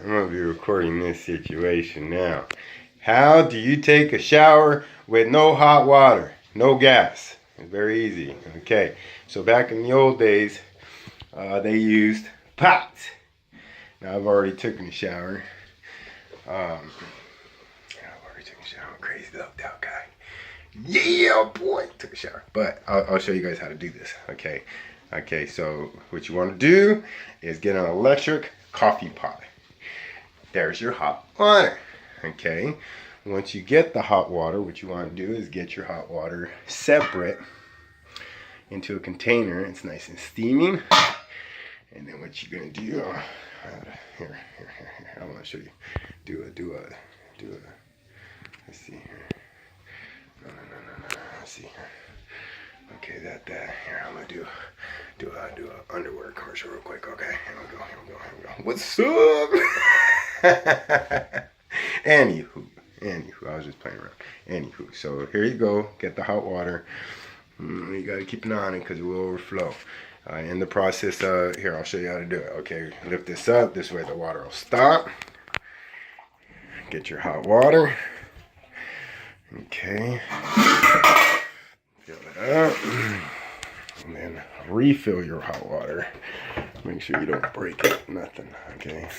I'm gonna be recording this situation now. How do you take a shower with no hot water, no gas? It's very easy. Okay, so back in the old days, they used pots. Now I've already taken a shower. I'm crazy looked out guy. Yeah, boy, took a shower. But I'll show you guys how to do this. Okay, so what you want to do is get an electric coffee pot. There's your hot water. Okay, once you get the hot water, what you want to do is get your hot water separate into a container. It's nice and steaming. And then what you're gonna do? Here. I want to show you. Do a. Let's see here. No. Let's see here. Okay, that. Here, I'm gonna do a underwear commercial real quick. Okay, here we go. What's up? Anywho, I was just playing around. Anywho, so here you go. Get the hot water. You gotta keep an eye on it because it will overflow. In the process, here, I'll show you how to do it. Okay, lift this up. This way the water will stop. Get your hot water. Okay. Fill it up. And then refill your hot water. Make sure you don't break it. Nothing. Okay.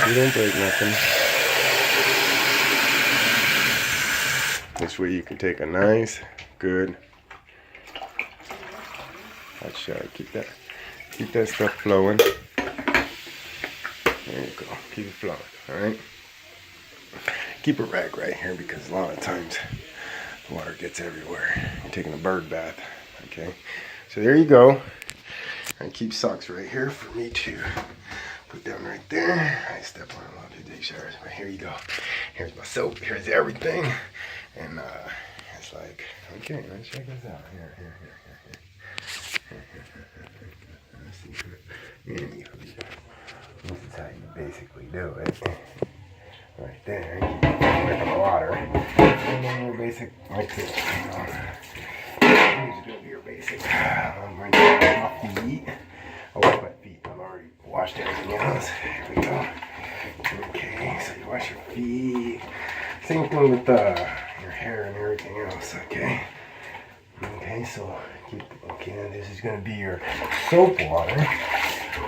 You don't break nothing. This way you can take a nice, good hot shower. Keep that stuff flowing. There you go. Keep it flowing. Alright. Keep a rag right here because a lot of times the water gets everywhere. You're taking a bird bath. Okay. So there you go. I keep socks right here for me to put down right there. I step on a lot of day showers, but here you go. Here's my soap. Here's everything. And it's like, okay, let's check this out. Here. Let's see. This is how you basically do it. Right there. With the water. And then your basic, like this. Here's gonna be your basic. I'm going to wash my feet. I'll wash my feet. I've already washed everything else. Here we go. Okay, so you wash your feet. Same thing with your hair and everything else. Okay, so and this is going to be your soap water.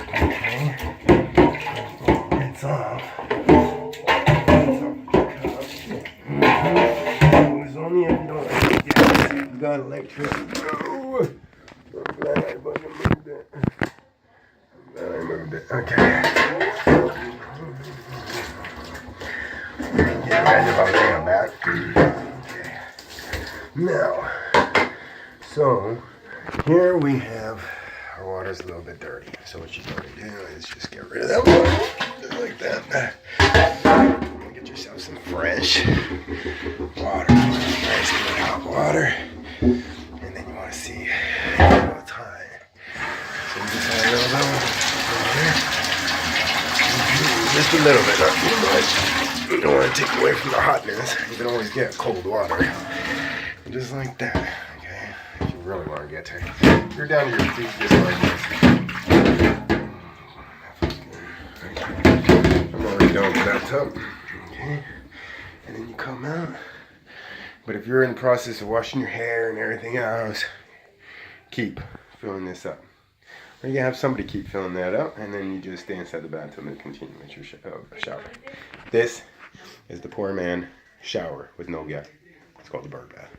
Okay, rinse off. It's only if you don't like it. You got electricity. Oh, I'm glad I moved it. Okay. Get ready if I bring them back. Okay. Now, so here we have our water's a little bit dirty. So what you gotta do is just get rid of that water, just like that. Get yourself some fresh water, nice good hot water, and then you want to see how it's hot. So you just add a little bit, just a little bit, not too much. You don't want to take away from the hotness. You can always get cold water, and just like that. Okay, if you really want to get to it, you're down to your feet just like this. Okay. I'm already done with that tub. Okay, and then you come out. But if you're in the process of washing your hair and everything else, keep filling this up. Or you can have somebody keep filling that up, and then you just stay inside the bathtub and continue with your shower. This is the poor man shower with no gas. It's called the bird bath.